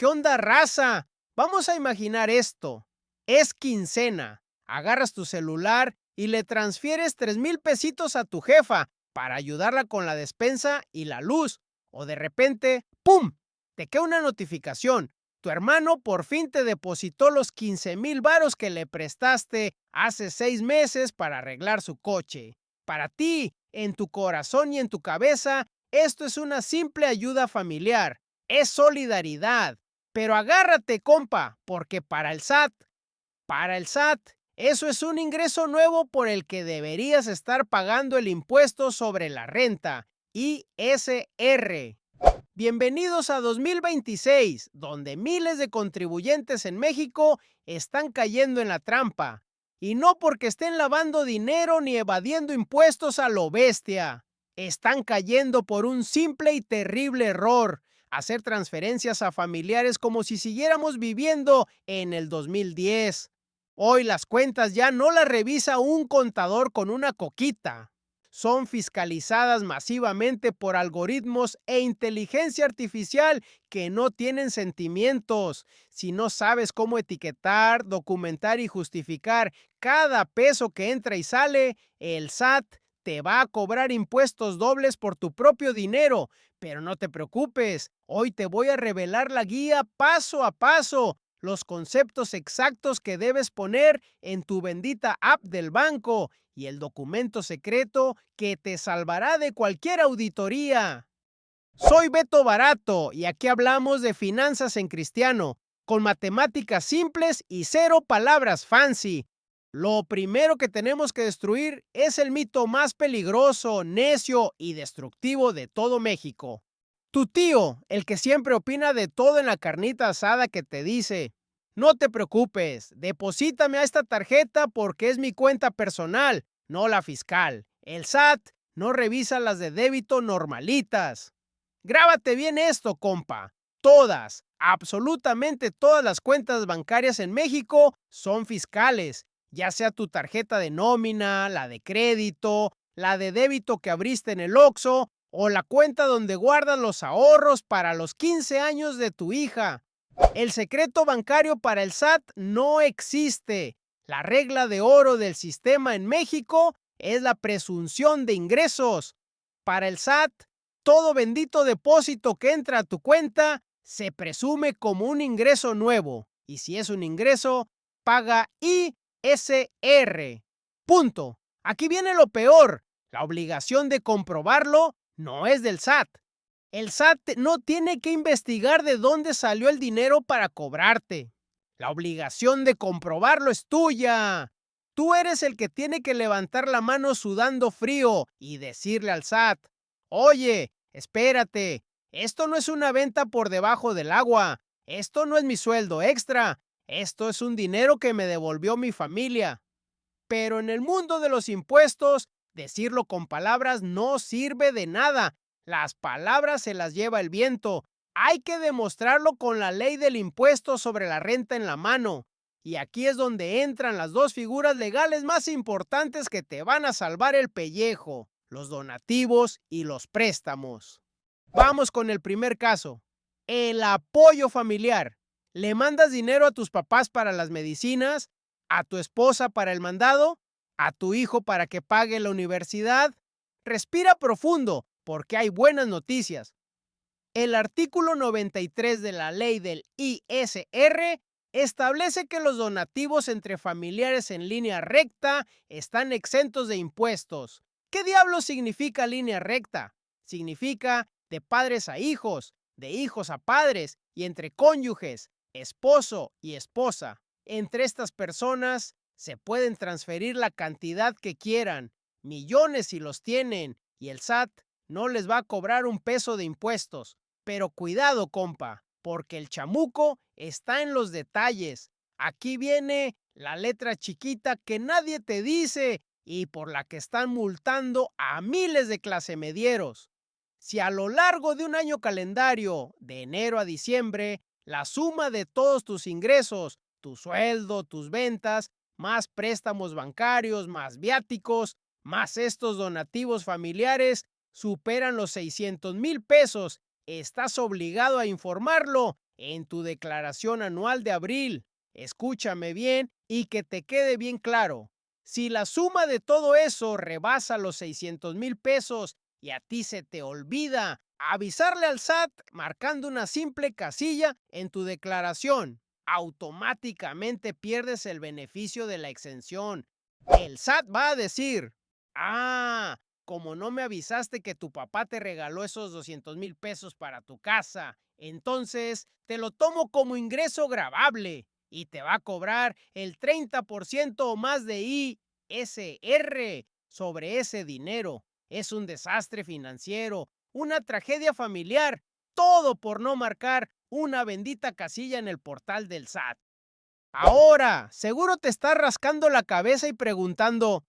onda, raza? Vamos a imaginar esto. Es quincena. Agarras tu celular y le transfieres 3,000 pesitos a tu jefa para ayudarla con la despensa y la luz. O de repente, ¡pum! Te cae una notificación. Tu hermano por fin te depositó los 15,000 varos que le prestaste hace 6 meses para arreglar su coche. Para ti, en tu corazón y en tu cabeza, esto es una simple ayuda familiar. Es solidaridad. Pero agárrate, compa, porque para el SAT, eso es un ingreso nuevo por el que deberías estar pagando el impuesto sobre la renta, ISR. Bienvenidos a 2026, donde miles de contribuyentes en México están cayendo en la trampa. Y no porque estén lavando dinero ni evadiendo impuestos a lo bestia. Están cayendo por un simple y terrible error: hacer transferencias a familiares como si siguiéramos viviendo en el 2010. Hoy las cuentas ya no las revisa un contador con una coquita. Son fiscalizadas masivamente por algoritmos e inteligencia artificial que no tienen sentimientos. Si no sabes cómo etiquetar, documentar y justificar cada peso que entra y sale, el SAT te va a cobrar impuestos dobles por tu propio dinero. Pero no te preocupes, hoy te voy a revelar la guía paso a paso, los conceptos exactos que debes poner en tu bendita app del banco y el documento secreto que te salvará de cualquier auditoría. Soy Beto Barato y aquí hablamos de finanzas en cristiano, con matemáticas simples y cero palabras fancy. Lo primero que tenemos que destruir es el mito más peligroso, necio y destructivo de todo México. Tu tío, el que siempre opina de todo en la carnita asada, que te dice: no te preocupes, deposítame a esta tarjeta porque es mi cuenta personal, no la fiscal. El SAT no revisa las de débito normalitas. Grábate bien esto, compa. Todas, absolutamente todas las cuentas bancarias en México son fiscales, ya sea tu tarjeta de nómina, la de crédito, la de débito que abriste en el Oxxo o la cuenta donde guardas los ahorros para los 15 años de tu hija. El secreto bancario para el SAT no existe. La regla de oro del sistema en México es la presunción de ingresos. Para el SAT, todo bendito depósito que entra a tu cuenta se presume como un ingreso nuevo. Y si es un ingreso, paga ISR. Punto. Aquí viene lo peor. La obligación de comprobarlo no es del SAT. El SAT no tiene que investigar de dónde salió el dinero para cobrarte. La obligación de comprobarlo es tuya. Tú eres el que tiene que levantar la mano sudando frío y decirle al SAT: oye, espérate, esto no es una venta por debajo del agua, esto no es mi sueldo extra, esto es un dinero que me devolvió mi familia. Pero en el mundo de los impuestos, decirlo con palabras no sirve de nada. Las palabras se las lleva el viento. Hay que demostrarlo con la ley del impuesto sobre la renta en la mano. Y aquí es donde entran las dos figuras legales más importantes que te van a salvar el pellejo: los donativos y los préstamos. Vamos con el primer caso: el apoyo familiar. ¿Le mandas dinero a tus papás para las medicinas, a tu esposa para el mandado, a tu hijo para que pague la universidad? Respira profundo, porque hay buenas noticias. El artículo 93 de la ley del ISR establece que los donativos entre familiares en línea recta están exentos de impuestos. ¿Qué diablos significa línea recta? Significa de padres a hijos, de hijos a padres y entre cónyuges, esposo y esposa. Entre estas personas se pueden transferir la cantidad que quieran, millones si los tienen, y el SAT no les va a cobrar un peso de impuestos. Pero cuidado, compa, porque el chamuco está en los detalles. Aquí viene la letra chiquita que nadie te dice y por la que están multando a miles de clasemedieros. Si a lo largo de un año calendario, de enero a diciembre, la suma de todos tus ingresos, tu sueldo, tus ventas, más préstamos bancarios, más viáticos, más estos donativos familiares, superan los 600,000 pesos, estás obligado a informarlo en tu declaración anual de abril. Escúchame bien y que te quede bien claro. Si la suma de todo eso rebasa los 600,000 pesos y a ti se te olvida avisarle al SAT marcando una simple casilla en tu declaración, automáticamente pierdes el beneficio de la exención. El SAT va a decir, como no me avisaste que tu papá te regaló esos 200,000 pesos para tu casa, entonces te lo tomo como ingreso gravable y te va a cobrar el 30% o más de ISR sobre ese dinero. Es un desastre financiero, una tragedia familiar, todo por no marcar una bendita casilla en el portal del SAT. Ahora, seguro te estás rascando la cabeza y preguntando,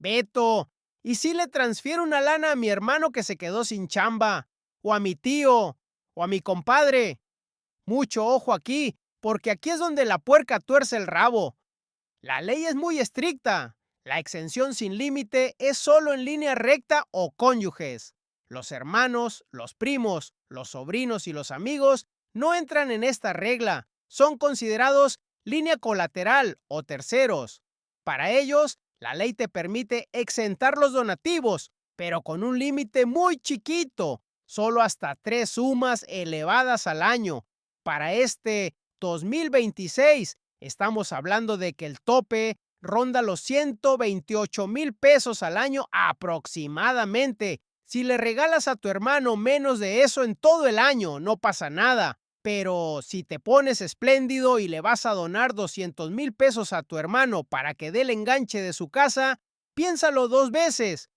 Beto, ¿y si le transfiero una lana a mi hermano que se quedó sin chamba? ¿O a mi tío? ¿O a mi compadre? Mucho ojo aquí, porque aquí es donde la puerca tuerce el rabo. La ley es muy estricta. La exención sin límite es solo en línea recta o cónyuges. Los hermanos, los primos, los sobrinos y los amigos no entran en esta regla. Son considerados línea colateral o terceros. Para ellos, la ley te permite exentar los donativos, pero con un límite muy chiquito, solo hasta 3 sumas elevadas al año. Para este 2026, estamos hablando de que el tope ronda los 128,000 pesos al año aproximadamente. Si le regalas a tu hermano menos de eso en todo el año, no pasa nada. Pero si te pones espléndido y le vas a donar 200,000 pesos a tu hermano para que dé el enganche de su casa, piénsalo 2 veces.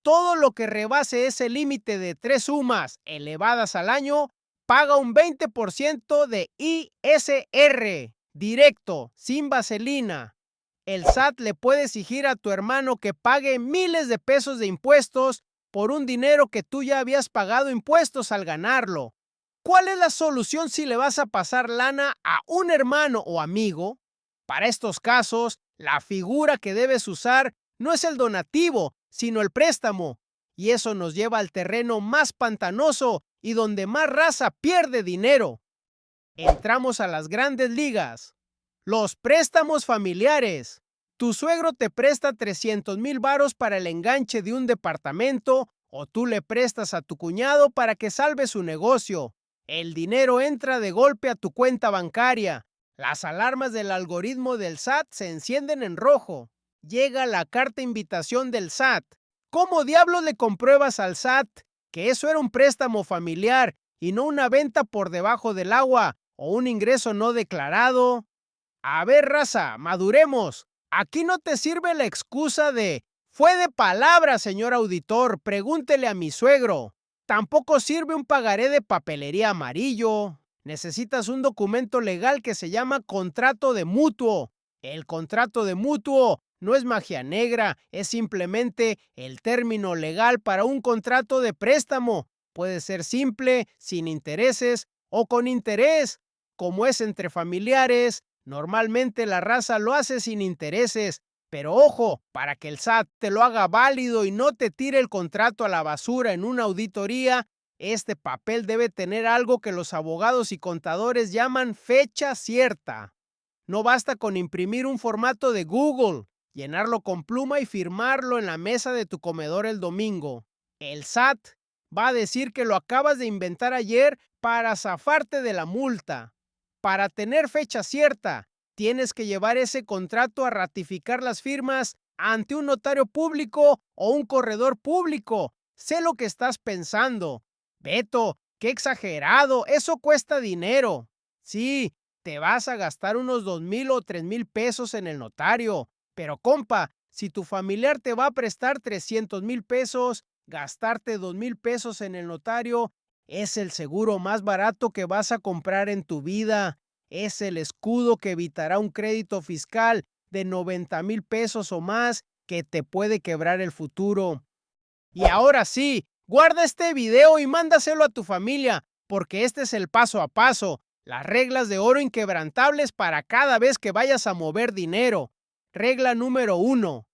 Todo lo que rebase ese límite de 3 sumas elevadas al año paga un 20% de ISR, directo, sin vaselina. El SAT le puede exigir a tu hermano que pague miles de pesos de impuestos por un dinero que tú ya habías pagado impuestos al ganarlo. ¿Cuál es la solución si le vas a pasar lana a un hermano o amigo? Para estos casos, la figura que debes usar no es el donativo, sino el préstamo. Y eso nos lleva al terreno más pantanoso y donde más raza pierde dinero. Entramos a las grandes ligas. Los préstamos familiares. Tu suegro te presta 300,000 varos para el enganche de un departamento o tú le prestas a tu cuñado para que salve su negocio. El dinero entra de golpe a tu cuenta bancaria. Las alarmas del algoritmo del SAT se encienden en rojo. Llega la carta invitación del SAT. ¿Cómo diablos le compruebas al SAT que eso era un préstamo familiar y no una venta por debajo del agua o un ingreso no declarado? A ver, raza, maduremos. Aquí no te sirve la excusa de fue de palabra, señor auditor, pregúntele a mi suegro. Tampoco sirve un pagaré de papelería amarillo. Necesitas un documento legal que se llama contrato de mutuo. El contrato de mutuo no es magia negra, es simplemente el término legal para un contrato de préstamo. Puede ser simple, sin intereses o con interés. Como es entre familiares, normalmente la raza lo hace sin intereses. Pero ojo, para que el SAT te lo haga válido y no te tire el contrato a la basura en una auditoría, este papel debe tener algo que los abogados y contadores llaman fecha cierta. No basta con imprimir un formato de Google, llenarlo con pluma y firmarlo en la mesa de tu comedor el domingo. El SAT va a decir que lo acabas de inventar ayer para zafarte de la multa. Para tener fecha cierta, tienes que llevar ese contrato a ratificar las firmas ante un notario público o un corredor público. Sé lo que estás pensando. Beto, qué exagerado, eso cuesta dinero. Sí, te vas a gastar unos 2,000 o 3,000 pesos en el notario. Pero compa, si tu familiar te va a prestar 300,000 pesos, gastarte 2,000 pesos en el notario es el seguro más barato que vas a comprar en tu vida. Es el escudo que evitará un crédito fiscal de 90,000 pesos o más que te puede quebrar el futuro. Y ahora sí, guarda este video y mándaselo a tu familia, porque este es el paso a paso, las reglas de oro inquebrantables para cada vez que vayas a mover dinero. Regla número 1.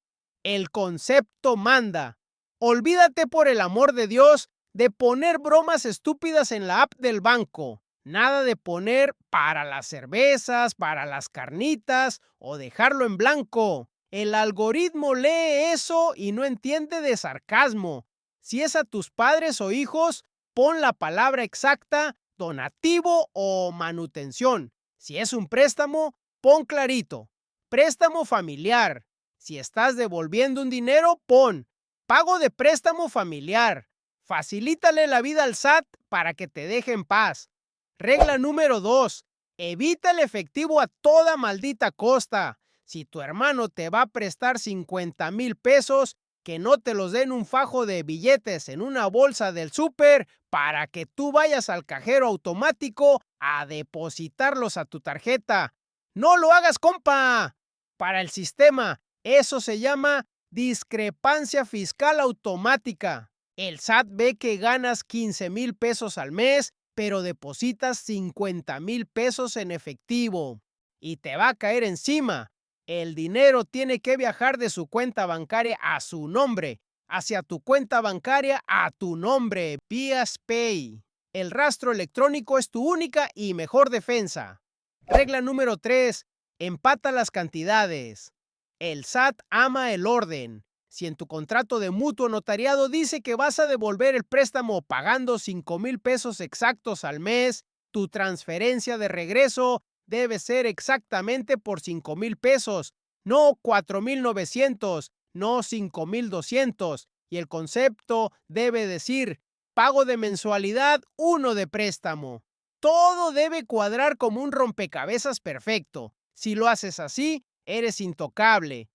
El concepto manda. Olvídate por el amor de Dios de poner bromas estúpidas en la app del banco. Nada de poner para las cervezas, para las carnitas o dejarlo en blanco. El algoritmo lee eso y no entiende de sarcasmo. Si es a tus padres o hijos, pon la palabra exacta, donativo o manutención. Si es un préstamo, pon clarito, préstamo familiar. Si estás devolviendo un dinero, pon pago de préstamo familiar. Facilítale la vida al SAT para que te deje en paz. Regla número 2. Evita el efectivo a toda maldita costa. Si tu hermano te va a prestar 50,000 pesos, que no te los den un fajo de billetes en una bolsa del súper para que tú vayas al cajero automático a depositarlos a tu tarjeta. ¡No lo hagas, compa! Para el sistema, eso se llama discrepancia fiscal automática. El SAT ve que ganas 15,000 pesos al mes, pero depositas 50,000 pesos en efectivo y te va a caer encima. El dinero tiene que viajar de su cuenta bancaria a su nombre, hacia tu cuenta bancaria a tu nombre, vía SPAY. El rastro electrónico es tu única y mejor defensa. Regla número 3. Empata las cantidades. El SAT ama el orden. Si en tu contrato de mutuo notariado dice que vas a devolver el préstamo pagando 5,000 pesos exactos al mes, tu transferencia de regreso debe ser exactamente por 5,000 pesos, no 4,900, no 5,200. Y el concepto debe decir pago de mensualidad, 1 de préstamo. Todo debe cuadrar como un rompecabezas perfecto. Si lo haces así, eres intocable.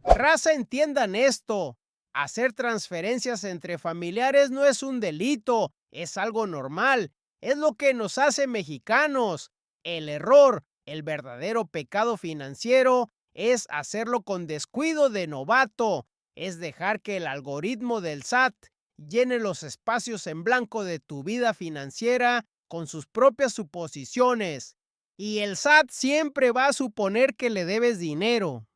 Raza, entiendan esto. Hacer transferencias entre familiares no es un delito, es algo normal. Es lo que nos hace mexicanos. El error, el verdadero pecado financiero, es hacerlo con descuido de novato. Es dejar que el algoritmo del SAT llene los espacios en blanco de tu vida financiera con sus propias suposiciones. Y el SAT siempre va a suponer que le debes dinero.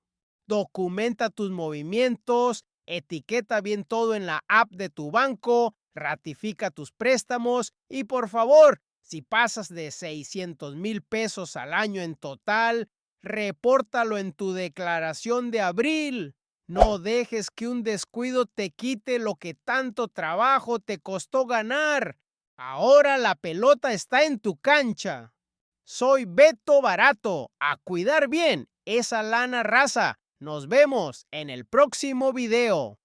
Documenta tus movimientos, etiqueta bien todo en la app de tu banco, ratifica tus préstamos y por favor, si pasas de 600,000 pesos al año en total, repórtalo en tu declaración de abril. No dejes que un descuido te quite lo que tanto trabajo te costó ganar. Ahora la pelota está en tu cancha. Soy Beto Barato. A cuidar bien esa lana, raza. Nos vemos en el próximo video.